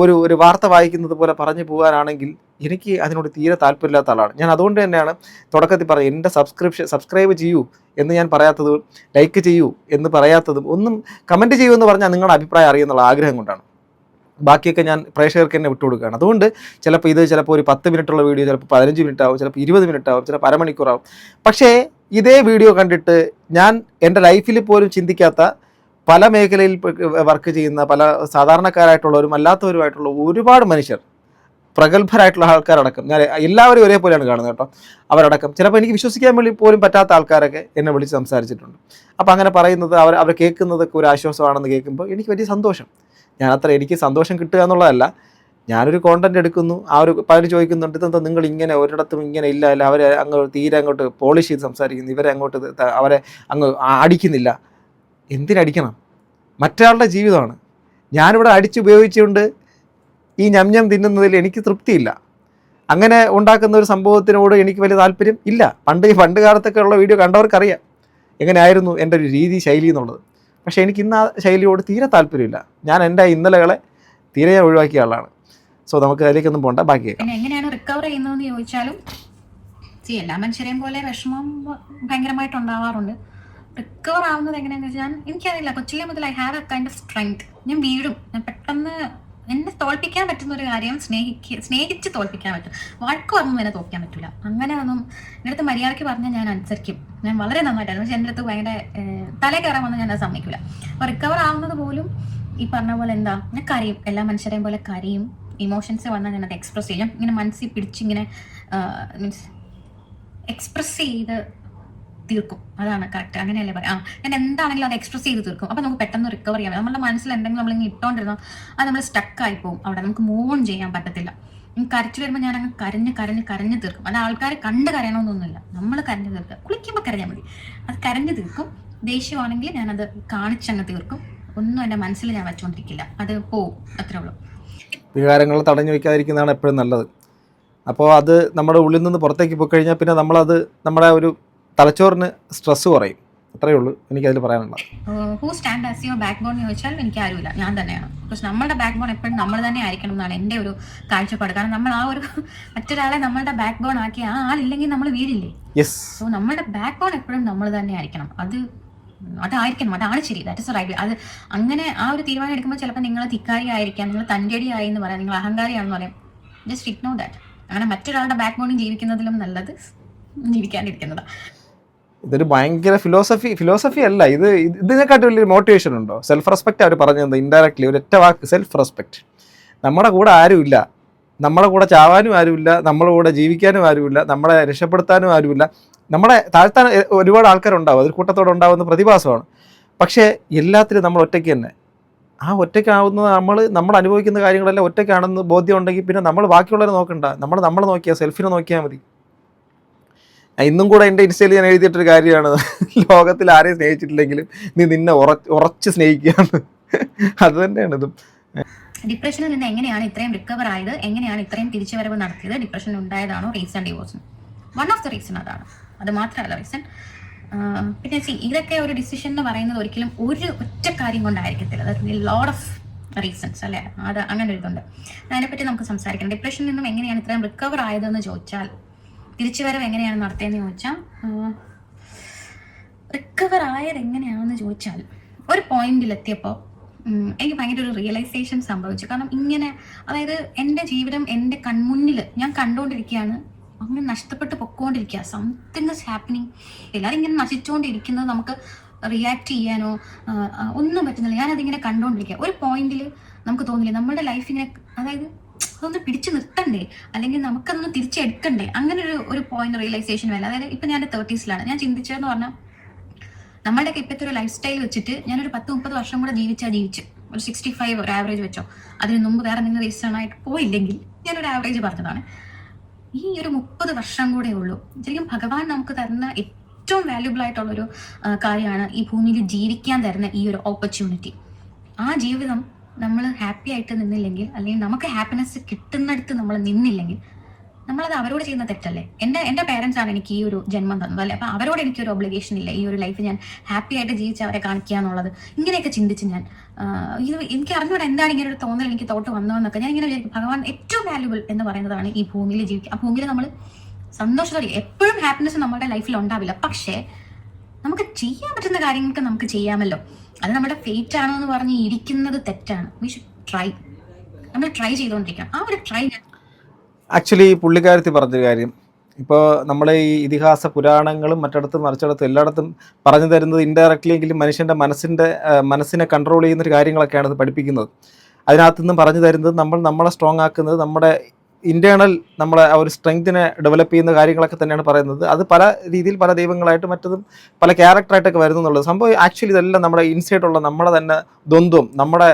ഒരു വാർത്ത വായിക്കുന്നത് പോലെ പറഞ്ഞു പോകാനാണെങ്കിൽ എനിക്ക് അതിനോട് തീരെ താല്പര്യമില്ലാത്ത ആളാണ് ഞാൻ. അതുകൊണ്ട് തന്നെയാണ് തുടക്കത്തിൽ പറയും എൻ്റെ സബ്സ്ക്രൈബ് ചെയ്യൂ എന്ന് ഞാൻ പറയാത്തതും, ലൈക്ക് ചെയ്യൂ എന്ന് പറയാത്തതും, ഒന്നും കമൻറ്റ് ചെയ്യൂ എന്ന് പറഞ്ഞാൽ നിങ്ങളുടെ അഭിപ്രായം അറിയുന്നുള്ള ആഗ്രഹം കൊണ്ടാണ്. ബാക്കിയൊക്കെ ഞാൻ പ്രേക്ഷകർക്ക് തന്നെ വിട്ടുകൊടുക്കുകയാണ്. അതുകൊണ്ട് ചിലപ്പോൾ ഒരു 10 മിനിറ്റുള്ള വീഡിയോ ചിലപ്പോൾ 15 മിനിറ്റ് ആവും, ചിലപ്പോൾ 20 മിനിറ്റ് ആവും, ചിലപ്പോൾ അരമണിക്കൂറാവും. പക്ഷേ ഇതേ വീഡിയോ കണ്ടിട്ട് ഞാൻ എൻ്റെ ലൈഫിൽ പോലും ചിന്തിക്കാത്ത പല മേഖലയിൽ വർക്ക് ചെയ്യുന്ന പല സാധാരണക്കാരായിട്ടുള്ളവരും അല്ലാത്തവരുമായിട്ടുള്ള ഒരുപാട് മനുഷ്യർ, പ്രഗത്ഭരായിട്ടുള്ള ആൾക്കാരടക്കം, ഞാൻ എല്ലാവരും ഒരേപോലെയാണ് കാണുന്നത് കേട്ടോ, അവരടക്കം ചിലപ്പോൾ എനിക്ക് വിശ്വസിക്കാൻ വേണ്ടി പോലും പറ്റാത്ത ആൾക്കാരൊക്കെ എന്നെ വിളിച്ച് സംസാരിച്ചിട്ടുണ്ട്. അപ്പോൾ അങ്ങനെ പറയുന്നത് അവർ കേൾക്കുന്നതൊക്കെ ഒരു ആശ്വാസമാണെന്ന് കേൾക്കുമ്പോൾ എനിക്ക് വലിയ സന്തോഷം. എനിക്ക് സന്തോഷം കിട്ടുക എന്നുള്ളതല്ല, ഞാനൊരു കോണ്ടന്റ് എടുക്കുന്നു, പലരും ചോദിക്കുന്നുണ്ട് ഇതെന്താ നിങ്ങൾ ഇങ്ങനെ ഒരിടത്തും ഇങ്ങനെ ഇല്ല അവരെ തീരെ അങ്ങോട്ട് പോളിഷ് ചെയ്ത് സംസാരിക്കുന്നു, അവരെ അങ്ങ് അടിക്കുന്നില്ല. എന്തിനടിക്കണം? മറ്റൊരാളുടെ ജീവിതമാണ്. ഞാനിവിടെ അടിച്ചുപയോഗിച്ചുകൊണ്ട് ഈ ഞം തിന്നുന്നതിൽ എനിക്ക് തൃപ്തിയില്ല. അങ്ങനെ ഉണ്ടാക്കുന്ന ഒരു സംഭവത്തിനോട് എനിക്ക് വലിയ താല്പര്യം ഇല്ല. പണ്ട് കാലത്തൊക്കെ ഉള്ള വീഡിയോ കണ്ടവർക്കറിയാം എങ്ങനെയായിരുന്നു എൻ്റെ ഒരു ശൈലി എന്നുള്ളത്. പക്ഷേ എനിക്ക് ഇന്ന് ആ ശൈലിയോട് തീരെ താല്പര്യമില്ല. ഞാൻ എൻ്റെ ഇന്നലകളെ തീരെ ഒഴിവാക്കിയ ആളാണ്. സോ നമുക്ക് അതിലേക്കൊന്നും പോകണ്ട, ബാക്കി പിന്നെ എങ്ങനെയാണ് റിക്കവർ ചെയ്യുന്നതെന്ന് ചോദിച്ചാലും എല്ലാ മനുഷ്യരെയും പോലെ വിഷമം ഭയങ്കരമായിട്ടുണ്ടാവാറുണ്ട്. റിക്കവർ ആവുന്നത് എങ്ങനെയാണെന്ന് വെച്ചാൽ എനിക്കറിയില്ല, കൊച്ചിലെ മുതൽ I have A kind of strength. ഞാൻ വീഴും, ഞാൻ പെട്ടെന്ന് എന്നെ തോൽപ്പിക്കാൻ പറ്റുന്ന ഒരു കാര്യം സ്നേഹിച്ച് തോൽപ്പിക്കാൻ പറ്റും. വഴക്ക് പറഞ്ഞൊന്നും എന്നെ തോൽപ്പിക്കാൻ പറ്റില്ല. അങ്ങനെ ഒന്നും എൻ്റെ അടുത്ത് മര്യാദയ്ക്ക് പറഞ്ഞാൽ ഞാൻ അനുസരിക്കും. ഞാൻ വളരെ നന്നായിട്ടായിരുന്നു. പക്ഷെ എൻ്റെ അടുത്ത് ഭയങ്കര തലേ കയറാൻ വന്ന് ഞാൻ അത് സമ്മതിക്കില്ല. അപ്പോൾ റിക്കവർ ആവുന്നത് പോലും ഈ പറഞ്ഞ പോലെ ഞാൻ കരയും, എല്ലാ മനുഷ്യരെയും പോലെ കരയും. ഇമോഷൻസ് വന്നാൽ ഞാനത് എക്സ്പ്രസ് ചെയ്യും. ഇങ്ങനെ മനസ്സിൽ പിടിച്ചിങ്ങനെ മീൻസ് എക്സ്പ്രസ് ചെയ്ത് തീർക്കും. അതാണ് കറക്റ്റ്, അങ്ങനെയല്ലേ പറയാം. ഞാൻ എന്താണെങ്കിലും അത് എക്സ്പ്രസ് ചെയ്ത് തീർക്കും. അപ്പോൾ നമുക്ക് പെട്ടെന്ന് റിക്കവർ ചെയ്യാം. നമ്മുടെ മനസ്സിൽ എന്തെങ്കിലും നമ്മളിങ്ങനെ ഇട്ടുകൊണ്ടിരുന്നോ അത് നമ്മൾ സ്റ്റക്കായി പോകും. അവിടെ നമുക്ക് മൂവ് ഓൺ ചെയ്യാൻ പറ്റത്തില്ല. കരച്ചിൽ വരുമ്പോൾ ഞാൻ അങ്ങ് കരഞ്ഞ് തീർക്കും. അത് ആൾക്കാർ കണ്ട് കരയണമെന്നൊന്നുമില്ല, നമ്മൾ കരഞ്ഞ് തീർക്കുക. കുളിക്കുമ്പോൾ കരഞ്ഞാൽ മതി. അത് കരഞ്ഞ് തീർക്കും. ദേഷ്യമാണെങ്കിൽ ഞാനത് കാണിച്ചങ്ങ് തീർക്കും. ഒന്നും എൻ്റെ മനസ്സിൽ ഞാൻ വെച്ചുകൊണ്ടിരിക്കില്ല, അത് പോവും, അത്രേ ഉള്ളൂ. വികാരങ്ങൾ തടഞ്ഞു വയ്ക്കാതിരിക്കുന്നതാണ് എപ്പോഴും നല്ലത്. അപ്പോൾ അത് നമ്മുടെ ഉള്ളിൽ നിന്ന് പുറത്തേക്ക് പോയി കഴിഞ്ഞാൽ പിന്നെ നമ്മളത് നമ്മുടെ ഒരു തലച്ചോറിന് സ്ട്രെസ് കുറയും. അത്രയേ ഉള്ളൂ എനിക്കതിൽ പറയാനുള്ളത്. Who stand as your backbone എന്ന് ചോദിച്ചാൽ എനിക്ക് ആരുമില്ല, ഞാൻ തന്നെയാണ്. പക്ഷെ നമ്മളുടെ ബാക്ക് ബോൺ എപ്പോഴും നമ്മൾ തന്നെ ആയിരിക്കണം എന്നാണ് എൻ്റെ ഒരു കാഴ്ചപ്പാട്. കാരണം നമ്മൾ ആ ഒരു മറ്റൊരാളെ നമ്മളുടെ ബാക്ക് ബോൺ ആക്കി ആ ആളില്ലെങ്കിൽ നമ്മൾ വീഴില്ലേ. സോ നമ്മളുടെ ബാക്ക് ബോൺ എപ്പോഴും നമ്മൾ തന്നെ ആയിരിക്കണം. അതായിരിക്കണം, അതാണ് ശരി. That is right. അത് അങ്ങനെ ആ ഒരു തീരുമാനം എടുക്കുമ്പോൾ ചിലപ്പോൾ നിങ്ങൾ ധിക്കാരി ആയിരിക്കാം, നിങ്ങൾ തൻ്റെടി ആയി എന്ന് പറയാം, നിങ്ങൾ അഹങ്കാരിയാണെന്ന് പറയാം. Just ignore that. അങ്ങനെ മറ്റൊരാളുടെ ബാക്ക് ബോണിൽ ജീവിക്കുന്നതിലും നല്ലത് ജീവിക്കാണ്ടിരിക്കുന്നതാണ്. ഇതൊരു ഭയങ്കര ഫിലോസഫി അല്ല, ഇതിനെക്കാട്ടും വലിയൊരു മോട്ടിവേഷൻ ഉണ്ടോ? സെൽഫ് റെസ്പെക്റ്റ് അവർ പറഞ്ഞത് ഇൻഡയറക്ട്ലി ഒരൊറ്റ വാക്ക്, സെൽഫ് റെസ്പെക്റ്റ്. നമ്മുടെ കൂടെ ആരുമില്ല, നമ്മുടെ കൂടെ ചാവാനും ആരുമില്ല, നമ്മുടെ കൂടെ ജീവിക്കാനും ആരുമില്ല, നമ്മളെ രക്ഷപ്പെടുത്താനും ആരുമില്ല. നമ്മളെ താഴ്ത്താൻ ഒരുപാട് ആൾക്കാരുണ്ടാവും, അതൊരു കൂട്ടത്തോടെ ഉണ്ടാകുന്ന പ്രതിഭാസമാണ്. പക്ഷേ എല്ലാത്തിലും നമ്മൾ ഒറ്റയ്ക്ക് തന്നെ. ആ ഒറ്റയ്ക്കാവുന്നത് നമ്മൾ അനുഭവിക്കുന്ന കാര്യങ്ങളെല്ലാം ഒറ്റയ്ക്കാണെന്ന് ബോധ്യം ഉണ്ടെങ്കിൽ പിന്നെ നമ്മൾ ബാക്കിയുള്ളവരെ നോക്കണ്ട, നമ്മൾ നോക്കിയാൽ സെൽഫിനെ നോക്കിയാൽ മതി. ഇന്നും കൂടെ എൻ്റെ ഇൻസ്റ്റയിൽ ഞാൻ എഴുതിയിട്ടൊരു കാര്യമാണ്, ലോകത്തിൽ ആരെയും സ്നേഹിച്ചിട്ടില്ലെങ്കിലും നിന്നെ ഉറച്ച് സ്നേഹിക്കുകയാണ്. അത് തന്നെയാണ് ഇതും. ഡിപ്രഷനിൽ നിന്ന് എങ്ങനെയാണ് ഇത്രയും റിക്കവർ ആയത്, എങ്ങനെയാണ് ഇത്രയും തിരിച്ചുവരവ് നടത്തിയത്? ഡിപ്രഷൻ ഉണ്ടായതാണോ റീസൺ ഡിവോഴ്സിന്? വൺ ഓഫ് ദ റീസൺ അതാണ്, അത് മാത്രമല്ല റീസൺ. പിന്നെ ഇതൊക്കെ ഒരു ഡിസിഷൻ എന്ന് പറയുന്നത് ഒരിക്കലും ഒറ്റ കാര്യം കൊണ്ടായിരിക്കത്തില്ല. അതായത് ലോഡ് ഓഫ് റീസൺസ് അല്ലേ, അത് അങ്ങനെ ഒരു ഇതുണ്ട്. അതിനെപ്പറ്റി നമുക്ക് സംസാരിക്കണം. ഡിപ്രഷനിൽ നിന്നും എങ്ങനെയാണ് ഇത്രയും റിക്കവർ ആയതെന്ന് ചോദിച്ചാൽ, തിരിച്ചുവരവ് എങ്ങനെയാണ് നടത്തിയതെന്ന് ചോദിച്ചാൽ, റിക്കവർ ആയത് എങ്ങനെയാണെന്ന് ചോദിച്ചാൽ, ഒരു പോയിന്റിലെത്തിയപ്പോൾ എനിക്ക് ഭയങ്കര ഒരു റിയലൈസേഷൻ സംഭവിച്ചു. കാരണം ഇങ്ങനെ, അതായത് എൻ്റെ ജീവിതം എൻ്റെ കൺമുന്നിൽ ഞാൻ കണ്ടുകൊണ്ടിരിക്കുകയാണ്, അങ്ങനെ നഷ്ടപ്പെട്ട് പൊക്കോണ്ടിരിക്കുക. Something is happening. എല്ലാവരും ഇങ്ങനെ നശിച്ചുകൊണ്ടിരിക്കുന്നത് നമുക്ക് റിയാക്ട് ചെയ്യാനോ ഒന്നും പറ്റുന്നില്ല. ഞാനതിങ്ങനെ കണ്ടുകൊണ്ടിരിക്കുക. ഒരു പോയിന്റിൽ നമുക്ക് തോന്നില്ലേ നമ്മുടെ ലൈഫിനെ, അതായത് അതൊന്ന് പിടിച്ചു നിർത്തണ്ടേ, അല്ലെങ്കിൽ നമുക്കതൊന്ന് തിരിച്ചെടുക്കണ്ടേ, അങ്ങനെ ഒരു പോയിന്റ് റിയലൈസേഷൻ വേണം. അതായത് ഇപ്പം ഞാൻ 30s ഞാൻ ചിന്തിച്ചതെന്ന് പറഞ്ഞാൽ, നമ്മളുടെയൊക്കെ ഇപ്പോഴത്തെ ഒരു ലൈഫ് സ്റ്റൈൽ വെച്ചിട്ട് ഞാനൊരു 10-30 വർഷം കൂടെ ജീവിച്ച് ഒരു 65 ഒരു ആവറേജ് വെച്ചോ, അതിന് മുമ്പ് വേറെ എന്തെങ്കിലും റീസൺ ആയിട്ട് പോയില്ലെങ്കിൽ, ഞാനൊരു ആവറേജ് പറഞ്ഞതാണ്, ഈ ഒരു 30 വർഷം കൂടെ ഉള്ളൂ. ശരിക്കും ഭഗവാൻ നമുക്ക് തരുന്ന ഏറ്റവും വാല്യുബിൾ ആയിട്ടുള്ളൊരു കാര്യമാണ് ഈ ഭൂമിയിൽ ജീവിക്കാൻ തരുന്ന ഈ ഒരു ഓപ്പർച്യൂണിറ്റി. ആ ജീവിതം നമ്മൾ ഹാപ്പി ആയിട്ട് നിന്നില്ലെങ്കിൽ, അല്ലെങ്കിൽ നമുക്ക് ഹാപ്പിനെസ് കിട്ടുന്നിടത്ത് നമ്മൾ നിന്നില്ലെങ്കിൽ, നമ്മളത് അവരോട് ചെയ്യുന്ന തെറ്റല്ലേ? എൻ്റെ പേരൻസ് ആണ് എനിക്ക് ഈ ഒരു ജന്മം തന്നത്, അല്ലേ? അപ്പം അവരോട് എനിക്കൊരു ഒബ്ലിഗേഷൻ ഇല്ല ഈ ഒരു ലൈഫ് ഞാൻ ഹാപ്പി ആയിട്ട് ജീവിച്ച് അവരെ കാണിക്കുക എന്നുള്ളത്. ഇങ്ങനെയൊക്കെ ചിന്തിച്ച് ഞാൻ ഇത് എനിക്ക് അറിഞ്ഞൂടെ എന്താണ് ഇങ്ങനെ ഒരു തോന്നൽ എനിക്ക് തോട്ട് വന്നതെന്നൊക്കെ ഞാൻ ഇങ്ങനെ വിചാരിക്കും. ഭഗവാൻ ഏറ്റവും വാല്യുബിൾ എന്ന് പറയുന്നതാണ് ഈ ഭൂമിയിൽ ജീവിക്കുക. ആ ഭൂമിയിൽ നമ്മൾ സന്തോഷത്തോടെ, എപ്പോഴും ഹാപ്പിനെസ് നമ്മുടെ ലൈഫിൽ ഉണ്ടാവില്ല, പക്ഷേ നമുക്ക് ചെയ്യാൻ പറ്റുന്ന കാര്യങ്ങൾക്ക് നമുക്ക് ചെയ്യാമല്ലോ. അത് നമ്മുടെ ഫേറ്റ് ആണോ എന്ന് പറഞ്ഞ് ഇരിക്കുന്നത് തെറ്റാണ്. We should try. നമ്മൾ ട്രൈ ചെയ്തുകൊണ്ടിരിക്കണം. ആ ഒരു ട്രൈ ആക്ച്വലി പുള്ളിക്കാരത്തി പറഞ്ഞൊരു കാര്യം, ഇപ്പോൾ നമ്മളെ ഈ ഇതിഹാസ പുരാണങ്ങളും മറ്റിടത്തും മറിച്ചിടത്തും എല്ലായിടത്തും പറഞ്ഞു തരുന്നത് ഇൻഡയറക്റ്റ്ലി എങ്കിലും മനുഷ്യൻ്റെ മനസ്സിനെ കൺട്രോൾ ചെയ്യുന്നൊരു കാര്യങ്ങളൊക്കെയാണ് ഇത് പഠിപ്പിക്കുന്നത്. അതിനകത്തു നിന്നും പറഞ്ഞു തരുന്നത് നമ്മളെ സ്ട്രോങ് ആക്കുന്നത് നമ്മുടെ ഇൻറ്റേർണൽ നമ്മളെ ആ ഒരു സ്ട്രെങ്തിനെ ഡെവലപ്പ് ചെയ്യുന്ന കാര്യങ്ങളൊക്കെ തന്നെയാണ് പറയുന്നത്. അത് പല രീതിയിൽ പല ദൈവങ്ങളായിട്ട് മറ്റതും പല ക്യാരക്ടറായിട്ടൊക്കെ വരുന്നു എന്നുള്ളത് സംഭവം. ആക്ച്വലി ഇതെല്ലാം നമ്മുടെ ഇൻസൈഡുള്ള നമ്മുടെ തന്നെ ദ്വന്ദ്വം, നമ്മുടെ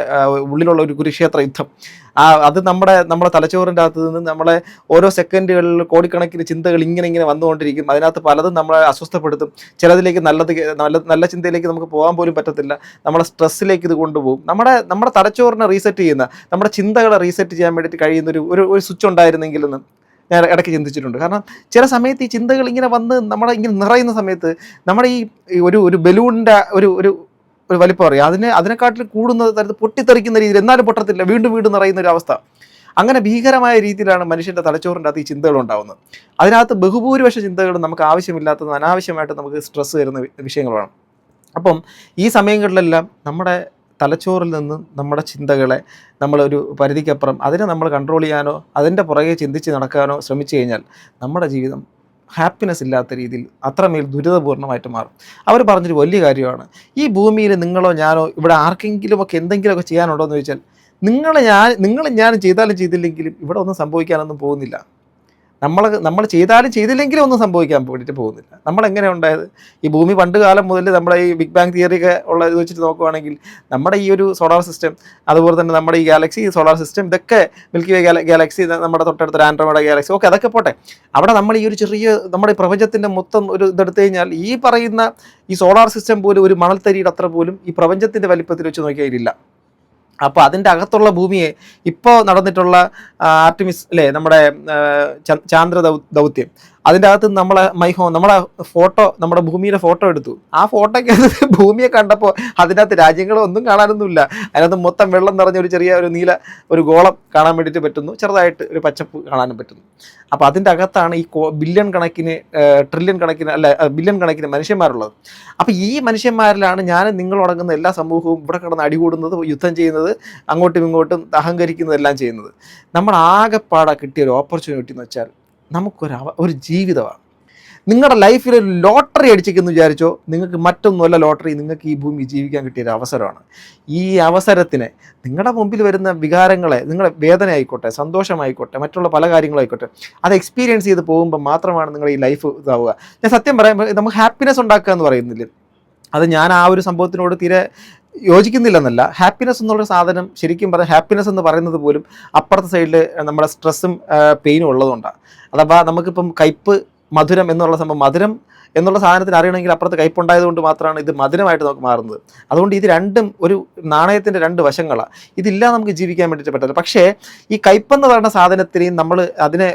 ഉള്ളിലുള്ള ഒരു കുരുക്ഷേത്ര യുദ്ധം, അത് നമ്മുടെ തലച്ചോറിൻ്റെ അകത്ത് നിന്ന് നമ്മളെ ഓരോ സെക്കൻഡുകളിൽ കോടിക്കണക്കിന് ചിന്തകൾ ഇങ്ങനെ വന്നുകൊണ്ടിരിക്കും. അതിനകത്ത് പലതും നമ്മളെ അസ്വസ്ഥപ്പെടുത്തും. ചിലതിലേക്ക് നല്ല ചിന്തയിലേക്ക് നമുക്ക് പോകാൻ പോലും പറ്റത്തില്ല. നമ്മളെ സ്ട്രെസ്സിലേക്ക് ഇത് കൊണ്ടുപോകും. നമ്മുടെ തലച്ചോറിനെ റീസെറ്റ് ചെയ്യുന്ന, നമ്മുടെ ചിന്തകളെ റീസെറ്റ് ചെയ്യാൻ വേണ്ടിയിട്ട് കഴിയുന്ന ഒരു സ്വിച്ച് ഉണ്ടായിരുന്നെങ്കിലെന്ന് ഞാൻ ഇടയ്ക്ക് ചിന്തിച്ചിട്ടുണ്ട്. കാരണം ചില സമയത്ത് ഈ ചിന്തകൾ ഇങ്ങനെ വന്ന് നമ്മളെ ഇങ്ങനെ നിറയുന്ന സമയത്ത് നമ്മുടെ ഈ ഒരു ബലൂണിൻ്റെ ഒരു വലിപ്പം അറിയാം, അതിനെക്കാട്ടിൽ കൂടുന്ന തരത്തിൽ പൊട്ടിത്തെറിക്കുന്ന രീതിയിൽ, എന്നാലും പൊട്ടത്തില്ല, വീണ്ടും നിറയുന്ന ഒരു അവസ്ഥ. അങ്ങനെ ഭീകരമായ രീതിയിലാണ് മനുഷ്യൻ്റെ തലച്ചോറിൻ്റെ അകത്ത് ഈ ചിന്തകൾ ഉണ്ടാകുന്നത്. അതിനകത്ത് ബഹുഭൂരിപക്ഷ ചിന്തകളും നമുക്ക് ആവശ്യമില്ലാത്തതും അനാവശ്യമായിട്ട് നമുക്ക് സ്ട്രെസ്സ് തരുന്ന വിഷയങ്ങളാണ്. അപ്പം ഈ സമയങ്ങളിലെല്ലാം നമ്മുടെ തലച്ചോറിൽ നിന്ന് നമ്മുടെ ചിന്തകളെ നമ്മളൊരു പരിധിക്കപ്പുറം അതിനെ നമ്മൾ കൺട്രോൾ ചെയ്യാനോ അതിൻ്റെ പുറകെ ചിന്തിച്ച് നടക്കാനോ ശ്രമിച്ചു കഴിഞ്ഞാൽ നമ്മുടെ ജീവിതം ഹാപ്പിനെസ് ഇല്ലാത്ത രീതിയിൽ അത്രമേൽ ദുരിതപൂർണ്ണമായിട്ട് മാറും. അവർ പറഞ്ഞൊരു വലിയ കാര്യമാണ്, ഈ ഭൂമിയിൽ നിങ്ങളോ ഞാനോ ഇവിടെ ആർക്കെങ്കിലുമൊക്കെ എന്തെങ്കിലുമൊക്കെ ചെയ്യാനുണ്ടോ എന്ന് ചോദിച്ചാൽ, നിങ്ങൾ ഞാൻ ചെയ്താലും ചെയ്തില്ലെങ്കിലും ഇവിടെ ഒന്നും സംഭവിക്കാനൊന്നും പോകുന്നില്ല. നമ്മൾ ചെയ്താലും ചെയ്തില്ലെങ്കിലും ഒന്നും സംഭവിക്കാൻ വേണ്ടിയിട്ട് പോകുന്നില്ല. നമ്മളെങ്ങനെ ഉണ്ടായത്? ഈ ഭൂമി പണ്ട് കാലം മുതൽ നമ്മുടെ ഈ ബിഗ് ബാങ് തിയറിയൊക്കെ ഉള്ള ഇത് വെച്ചിട്ട് നോക്കുവാണെങ്കിൽ നമ്മുടെ ഈ ഒരു സോളാർ സിസ്റ്റം, അതുപോലെ തന്നെ നമ്മുടെ ഈ ഗാലക്സി, സോളാർ സിസ്റ്റം, ഇതൊക്കെ മിൽക്കി വേ ഗാലക്സി, നമ്മുടെ തൊട്ടടുത്ത ആൻഡ്രോമേഡ ഗാലക്സി, ഓക്കെ അതൊക്കെ പോട്ടെ. അവിടെ നമ്മൾ ഈ ഒരു ചെറിയ നമ്മുടെ ഈ പ്രപഞ്ചത്തിൻ്റെ മൊത്തം ഒരു ഇതെടുത്തു കഴിഞ്ഞാൽ ഈ പറയുന്ന ഈ സോളാർ സിസ്റ്റം പോലും ഒരു മണൽത്തരിയുടെ അത്ര പോലും ഈ പ്രപഞ്ചത്തിൻ്റെ വലിപ്പത്തിൽ വെച്ച് നോക്കിയാൽ ഇല്ല. അപ്പോൾ അതിൻ്റെ അകത്തുള്ള ഭൂമിയെ ഇപ്പോൾ നടന്നിട്ടുള്ള ആർട്ടിമിസ് അല്ലേ, നമ്മുടെ ചാന്ദ്ര ദൗത്യം, അതിൻ്റെ അകത്ത് നമ്മളെ നമ്മളെ ഫോട്ടോ, നമ്മുടെ ഭൂമിയുടെ ഫോട്ടോ എടുത്തു. ആ ഫോട്ടോയ്ക്കകത്ത് ഭൂമിയെ കണ്ടപ്പോൾ അതിനകത്ത് രാജ്യങ്ങളൊന്നും കാണാനൊന്നുമില്ല. അതിനകത്ത് മൊത്തം വെള്ളം നിറഞ്ഞ ഒരു ചെറിയ ഒരു നീല ഒരു ഗോളം കാണാൻ വേണ്ടിയിട്ട് പറ്റുന്നു, ചെറുതായിട്ട് ഒരു പച്ചപ്പ് കാണാനും പറ്റുന്നു. അപ്പോൾ അതിൻ്റെ അകത്താണ് ഈ ബില്യൺ കണക്കിന് മനുഷ്യന്മാരുള്ളത്. അപ്പോൾ ഈ മനുഷ്യന്മാരിലാണ് ഞാൻ നിങ്ങളടങ്ങുന്ന എല്ലാ സമൂഹവും ഇവിടെ കിടന്ന് അടികൂടുന്നത്, യുദ്ധം ചെയ്യുന്നത്, അങ്ങോട്ടും ഇങ്ങോട്ടും അഹങ്കരിക്കുന്നതെല്ലാം ചെയ്യുന്നത്. നമ്മൾ ആകെപ്പാടെ കിട്ടിയ ഒരു ഓപ്പർച്യൂണിറ്റി എന്ന് വെച്ചാൽ നമുക്കൊരു ജീവിതമാണ്. നിങ്ങളുടെ ലൈഫിൽ ഒരു ലോട്ടറി അടിച്ചേക്കെന്ന് വിചാരിച്ചോ, നിങ്ങൾക്ക് മറ്റൊന്നുമല്ല ലോട്ടറി, നിങ്ങൾക്ക് ഈ ഭൂമി ജീവിക്കാൻ കിട്ടിയൊരു അവസരമാണ്. ഈ അവസരത്തിനെ നിങ്ങളുടെ മുമ്പിൽ വരുന്ന വികാരങ്ങളെ, നിങ്ങളുടെ വേദന ആയിക്കോട്ടെ, സന്തോഷമായിക്കോട്ടെ, മറ്റുള്ള പല കാര്യങ്ങളായിക്കോട്ടെ, അത് എക്സ്പീരിയൻസ് ചെയ്ത് പോകുമ്പോൾ മാത്രമാണ് നിങ്ങളുടെ ഈ ലൈഫ് ഇതാവുക. ഞാൻ സത്യം പറയാം, നമുക്ക് ഹാപ്പിനെസ് ഉണ്ടാക്കുക എന്ന് പറയുന്നില്ല, അത് ഞാൻ ആ ഒരു സംഭവത്തിനോട് തീരെ യോജിക്കുന്നില്ലെന്നല്ല. ഹാപ്പിനെസ് എന്നുള്ള സാധനം ശരിക്കും പറഞ്ഞാൽ ഹാപ്പിനെസ് എന്ന് പറയുന്നത് പോലും അപ്പുറത്തെ സൈഡിൽ നമ്മുടെ സ്ട്രെസ്സും പെയിനും ഉള്ളതുകൊണ്ടാണ്. അഥവാ നമുക്കിപ്പം കയ്പ്പ് മധുരം എന്നുള്ള സംഭവം, മധുരം എന്നുള്ള സാധനത്തിന് അറിയണമെങ്കിൽ അപ്പുറത്ത് കയ്പുണ്ടായതുകൊണ്ട് മാത്രമാണ് ഇത് മധുരമായിട്ട് നമുക്ക് മാറുന്നത്. അതുകൊണ്ട് ഇത് രണ്ടും ഒരു നാണയത്തിൻ്റെ രണ്ട് വശങ്ങളാണ്. ഇതില്ലാതെ നമുക്ക് ജീവിക്കാൻ വേണ്ടിയിട്ട് പറ്റില്ല. പക്ഷേ ഈ കയ്പെന്ന് പറയുന്ന സാധനത്തിനെയും നമ്മൾ അതിനെ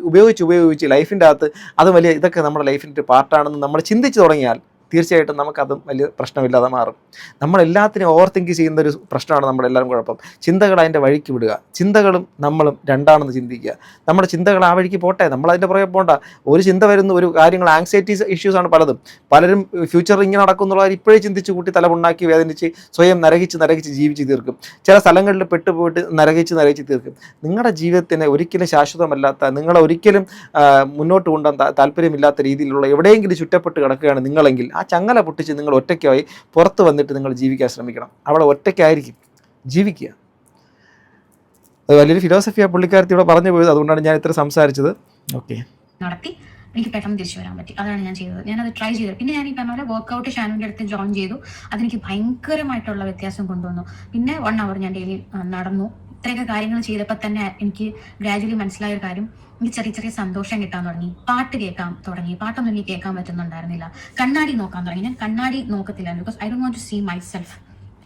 ഉപയോഗിച്ച് ലൈഫിൻ്റെ അകത്ത് അത് വലിയ ഇതൊക്കെ നമ്മുടെ ലൈഫിൻ്റെ ഒരു പാർട്ടാണെന്ന് നമ്മൾ ചിന്തിച്ച് തുടങ്ങിയാൽ തീർച്ചയായിട്ടും നമുക്കതും വലിയ പ്രശ്നമില്ലാതെ മാറും. നമ്മളെല്ലാത്തിനും ഓവർ തിങ്ക് ചെയ്യുന്നൊരു പ്രശ്നമാണ് നമ്മളെല്ലാവരും കുഴപ്പം. ചിന്തകൾ അതിൻ്റെ വഴിക്ക് വിടുക. ചിന്തകളും നമ്മളും രണ്ടാണെന്ന് ചിന്തിക്കുക. നമ്മുടെ ചിന്തകൾ ആ വഴിക്ക് പോട്ടെ, നമ്മളതിൻ്റെ പുറകെ പോകണ്ട. ഒരു ചിന്ത വരുന്ന ഒരു കാര്യങ്ങൾ, ആങ്സൈറ്റി ഇഷ്യൂസാണ് പലരും ഫ്യൂച്ചറിൽ ഇങ്ങനെ നടക്കുന്നുള്ളവർ ഇപ്പോഴേ ചിന്തിച്ച് കൂട്ടി തലമുണ്ടാക്കി വേദനിച്ച് സ്വയം നരകിച്ച് ജീവിച്ച് തീർക്കും. ചില സ്ഥലങ്ങളിൽ പെട്ടുപോയിട്ട് നരകിച്ച് തീർക്കും. നിങ്ങളുടെ ജീവിതത്തിന് ഒരിക്കലും ശാശ്വതമല്ലാത്ത, നിങ്ങളെ ഒരിക്കലും മുന്നോട്ട് കൊണ്ടുപോകാൻ താല്പര്യമില്ലാത്ത രീതിയിലുള്ള എവിടെയെങ്കിലും ചുറ്റപ്പെട്ട് കിടക്കുകയാണ് നിങ്ങളെങ്കിൽ ആ ചങ്ങല പൊട്ടിച്ച് നിങ്ങൾ ഒറ്റയ്ക്കായി പുറത്ത് വന്നിട്ട് നിങ്ങൾ ജീവിക്കാൻ ശ്രമിക്കണം. അവിടെ ഒറ്റയ്ക്കായിരിക്കും ജീവിക്കുക. അത് വലിയൊരു ഫിലോസഫിയാണ് പുള്ളിക്കാരത്തിയോടെ പറഞ്ഞു പോയത്. അതുകൊണ്ടാണ് ഞാൻ ഇത്ര സംസാരിച്ചത്. ഓക്കെ, നടത്തി എനിക്ക് പെട്ടെന്ന് തിരിച്ചു വരാൻ പറ്റി. അതാണ് ഞാൻ ചെയ്തത്. ഞാനത് ട്രൈ ചെയ്തു. പിന്നെ ഞാൻ ഈ പറഞ്ഞ പോലെ വർക്കൗട്ട് ഷാനുവിൻ്റെ അടുത്ത് ജോയിൻ ചെയ്തു. അതെനിക്ക് ഭയങ്കരമായിട്ടുള്ള വ്യത്യാസം കൊണ്ടുവന്നു. പിന്നെ 1 hour ഞാൻ ഡെയിലി നടന്നു. ഇത്രയൊക്കെ കാര്യങ്ങൾ ചെയ്തപ്പോൾ തന്നെ എനിക്ക് ഗ്രാജുവലി മനസ്സിലായ ഒരു കാര്യം, എനിക്ക് ചെറിയ ചെറിയ സന്തോഷം കിട്ടാൻ തുടങ്ങി. പാട്ട് കേൾക്കാൻ തുടങ്ങി. പാട്ടൊന്നും എനിക്ക് കേൾക്കാൻ പറ്റുന്നുണ്ടായിരുന്നില്ല. കണ്ണാടി നോക്കാൻ തുടങ്ങി. ഞാൻ കണ്ണാടി നോക്കത്തില്ലായിരുന്നു. Because I don't want to see myself.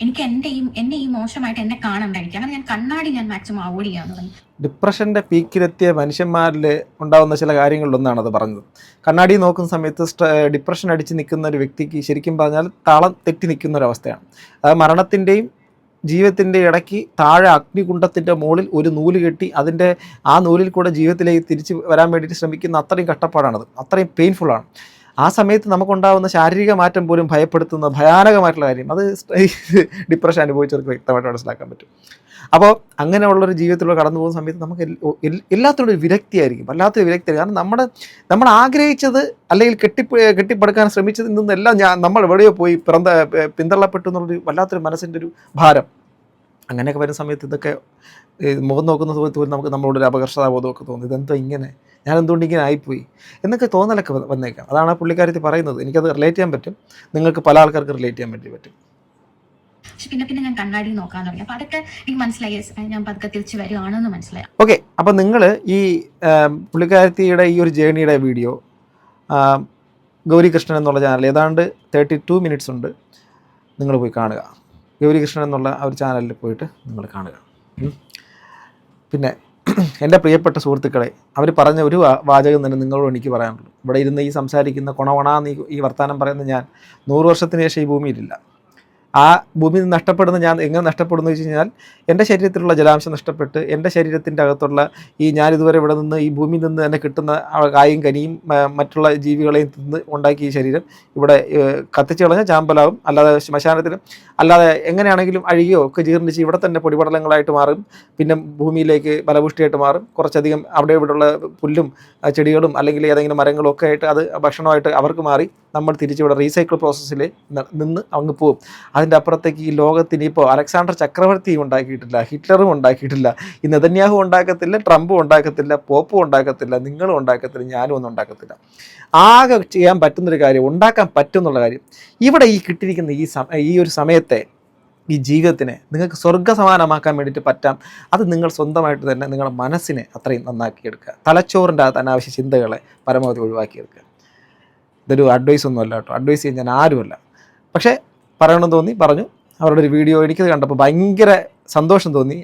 എനിക്ക് എന്നെ ഈ മോശമായിട്ട് എന്നെ കാണണ്ട. എനിക്ക് അങ്ങനെ കണ്ണാടി ഞാൻ മാക്സിമം അവോയ്ഡ് ചെയ്യാൻ തുടങ്ങി. ഡിപ്രഷൻ്റെ പീക്കിലെത്തിയ മനുഷ്യന്മാരിൽ ഉണ്ടാകുന്ന ചില കാര്യങ്ങളിലൊന്നാണ് അത് പറഞ്ഞത്. കണ്ണാടി നോക്കുന്ന സമയത്ത് ഡിപ്രഷൻ അടിച്ച് നിൽക്കുന്ന ഒരു വ്യക്തിക്ക് ശരിക്കും പറഞ്ഞാൽ താളം തെറ്റി നിൽക്കുന്ന ഒരവസ്ഥയാണ്. അതായത് മരണത്തിൻ്റെയും ജീവിതത്തിൻ്റെ ഇടയ്ക്ക് താഴെ അഗ്നികുണ്ഡത്തിൻ്റെ മുകളിൽ ഒരു നൂല് കെട്ടി ആ നൂലിൽ കൂടെ ജീവിതത്തിലേക്ക് തിരിച്ച് വരാൻ വേണ്ടിയിട്ട് ശ്രമിക്കുന്ന അത്രയും കഷ്ടപ്പാടാണത്. അത്രയും പെയിൻഫുള്ളാണ്. ആ സമയത്ത് നമുക്കുണ്ടാകുന്ന ശാരീരിക മാറ്റം പോലും ഭയപ്പെടുത്തുന്ന ഭയാനകമായിട്ടുള്ള കാര്യം അത് ഡിപ്രഷൻ അനുഭവിച്ചവർക്ക് വ്യക്തമായിട്ട് മനസ്സിലാക്കാൻ പറ്റും. അപ്പോൾ അങ്ങനെയുള്ളൊരു ജീവിതത്തിലൂടെ കടന്നു പോകുന്ന സമയത്ത് നമുക്ക് എല്ലാത്തിനോടും ഒരു വിരക്തിയായിരിക്കും, വല്ലാത്തൊരു വിരക്തിയായിരിക്കും. കാരണം നമ്മൾ ആഗ്രഹിച്ചത് അല്ലെങ്കിൽ കെട്ടിപ്പടുക്കാൻ ശ്രമിച്ചതിൽ നിന്നെല്ലാം നമ്മൾ എവിടെയോ പോയി പിന്തള്ളപ്പെട്ടു എന്നുള്ളൊരു വല്ലാത്തൊരു മനസ്സിൻ്റെ ഒരു ഭാരം. അങ്ങനെയൊക്കെ വരുന്ന സമയത്ത് ഇതൊക്കെ മുഖം നോക്കുന്ന സമയത്ത് പോലും നമുക്ക് നമ്മളോടൊരു അപകർഷതാബോധമൊക്കെ തോന്നും. ഇതെന്തോ ഇങ്ങനെ, ഞാൻ എന്തുകൊണ്ട് ഇങ്ങനെ ആയിപ്പോയി എന്നൊക്കെ തോന്നലൊക്കെ വന്നേക്കാം. അതാണ് ആ പുള്ളിക്കാരത്തി പറയുന്നത്. എനിക്കത് റിലേറ്റ് ചെയ്യാൻ പറ്റും, നിങ്ങൾക്ക് പല ആൾക്കാർക്ക് റിലേറ്റ് ചെയ്യാൻ പറ്റും. പക്ഷെ പിന്നെ ഞാൻ കണ്ണാടി നോക്കാൻ തുടങ്ങി. അപ്പോൾ അതൊക്കെ എനിക്ക് മനസ്സിലായി, ഞാൻ പതുക്കെ തിരിച്ച് വരുവാണെന്ന് മനസ്സിലായി. ഓക്കെ, അപ്പോൾ നിങ്ങൾ ഈ പുള്ളിക്കാരത്തിയുടെ ഈ ഒരു ജേണിയുടെ വീഡിയോ ഗൗരി കൃഷ്ണൻ എന്നുള്ള ചാനൽ ഏതാണ്ട് 32 മിനിറ്റ്സ് ഉണ്ട്, നിങ്ങൾ പോയി കാണുക. ഗൗരി കൃഷ്ണൻ എന്നുള്ള ആ ഒരു ചാനലിൽ പോയിട്ട് നിങ്ങൾ കാണുക. പിന്നെ എൻ്റെ പ്രിയപ്പെട്ട സുഹൃത്തുക്കളെ, അവർ പറഞ്ഞ ഒരു വാചകം തന്നെ നിങ്ങളോട് എനിക്ക് പറയാനുള്ളൂ. ഇവിടെ ഇരുന്ന് ഈ സംസാരിക്കുന്ന കൊണവണാന്ന് ഈ വർത്തമാനം പറയുന്ന ഞാൻ 100 വർഷത്തിന് ശേഷം ഈ ഭൂമിയിലില്ല. ആ ഭൂമിയിൽ നിന്ന് നഷ്ടപ്പെടുന്ന ഞാൻ എങ്ങനെ നഷ്ടപ്പെടുന്നു വെച്ച് കഴിഞ്ഞാൽ, എൻ്റെ ശരീരത്തിലുള്ള ജലാംശം നഷ്ടപ്പെട്ട് എൻ്റെ ശരീരത്തിൻ്റെ അകത്തുള്ള ഞാനിതുവരെ ഇവിടെ നിന്ന് ഈ ഭൂമിയിൽ നിന്ന് തന്നെ കിട്ടുന്ന കായും കനിയും മറ്റുള്ള ജീവികളെയും തിന്ന് ഉണ്ടാക്കിയ ഈ ശരീരം ഇവിടെ കത്തിച്ച് കളഞ്ഞ ചാമ്പലാവും, അല്ലാതെ ശ്മശാനത്തിലും അല്ലാതെ എങ്ങനെയാണെങ്കിലും അഴുകിയോ ഒക്കെ ജീർണിച്ച് ഇവിടെ തന്നെ പൊടിപടലങ്ങളായിട്ട് മാറും. പിന്നെ ഭൂമിയിലേക്ക് ബലപുഷ്ടിയായിട്ട് മാറും. കുറച്ചധികം അവിടെ ഇവിടെയുള്ള പുല്ലും ചെടികളും അല്ലെങ്കിൽ ഏതെങ്കിലും മരങ്ങളും ഒക്കെ ആയിട്ട് അത് ഭക്ഷണമായിട്ട് അവർക്ക് മാറി നമ്മൾ തിരിച്ചിവിടെ റീസൈക്കിൾ പ്രോസസ്സിൽ നിന്ന് അങ്ങ് പോകും. അതിൻ്റെ അപ്പുറത്തേക്ക് ഈ ലോകത്തിന് ഇപ്പോൾ അലക്സാണ്ടർ ചക്രവർത്തിയും ഉണ്ടാക്കിയിട്ടില്ല, ഹിറ്റ്ലറും ഉണ്ടാക്കിയിട്ടില്ല, ഈ നെതന്യാഹു ഉണ്ടാക്കത്തില്ല, ട്രംപും ഉണ്ടാക്കത്തില്ല, പോപ്പും ഉണ്ടാക്കത്തില്ല, നിങ്ങളും ഉണ്ടാക്കത്തില്ല, ഞാനും ഒന്നും ഉണ്ടാക്കത്തില്ല. ആകെ ചെയ്യാൻ പറ്റുന്നൊരു കാര്യം, ഉണ്ടാക്കാൻ പറ്റുമെന്നുള്ള കാര്യം, ഇവിടെ ഈ കിട്ടിയിരിക്കുന്ന ഈ ഒരു സമയത്തെ ഈ ജീവിതത്തിനെ നിങ്ങൾക്ക് സ്വർഗ്ഗസമാനമാക്കാൻ വേണ്ടിയിട്ട് പറ്റാം. അത് നിങ്ങൾ സ്വന്തമായിട്ട് തന്നെ നിങ്ങളുടെ മനസ്സിനെ അത്രയും നന്നാക്കിയെടുക്കുക. തലച്ചോറിൻ്റെ അകത്ത് അനാവശ്യ ചിന്തകളെ പരമാവധി ഒഴിവാക്കിയെടുക്കുക. ഇതൊരു അഡ്വൈസ് ഒന്നുമല്ല കേട്ടോ, അഡ്വൈസ് ചെയ്യാൻ ഞാൻ ആരുമല്ല. പക്ഷേ പറയണമെന്ന് തോന്നി പറഞ്ഞു. അവരുടെ ഒരു വീഡിയോ എനിക്കത് കണ്ടപ്പോൾ ഭയങ്കര സന്തോഷം തോന്നി.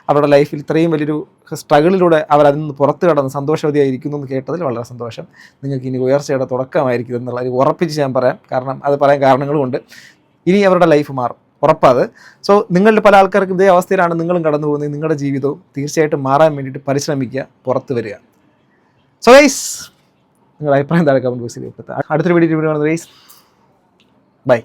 അവരുടെ ലൈഫിൽ ഇത്രയും വലിയൊരു സ്ട്രഗിളിലൂടെ അവരതിൽ നിന്ന് പുറത്ത് കടന്ന് സന്തോഷവതിയായിരിക്കുന്നു എന്ന് കേട്ടതിൽ വളരെ സന്തോഷം. നിങ്ങൾക്ക് ഇനി ഉയർച്ചയുടെ തുടക്കമായിരിക്കും എന്നുള്ളത് ഉറപ്പിച്ച് ഞാൻ പറയാം. കാരണം അത് പറയാൻ കാരണങ്ങളുമുണ്ട്. ഇനി അവരുടെ ലൈഫ് മാറും, ഉറപ്പാത്. സോ നിങ്ങളിൽ പല ആൾക്കാർക്കും ഇതേ അവസ്ഥയിലാണ് നിങ്ങളും കടന്നു പോകുന്നത്. നിങ്ങളുടെ ജീവിതവും തീർച്ചയായിട്ടും മാറാൻ വേണ്ടിയിട്ട് പരിശ്രമിക്കുക, പുറത്ത് വരിക. സോ ഗൈസ്, നിങ്ങളുടെ അഭിപ്രായം താഴെ കമൻറ്റ് ബോക്സിൽ ഉൾപ്പെടുത്തുക. അടുത്തൊരു വീഡിയോ കാണുന്നത് ഗൈസ്, ബൈ.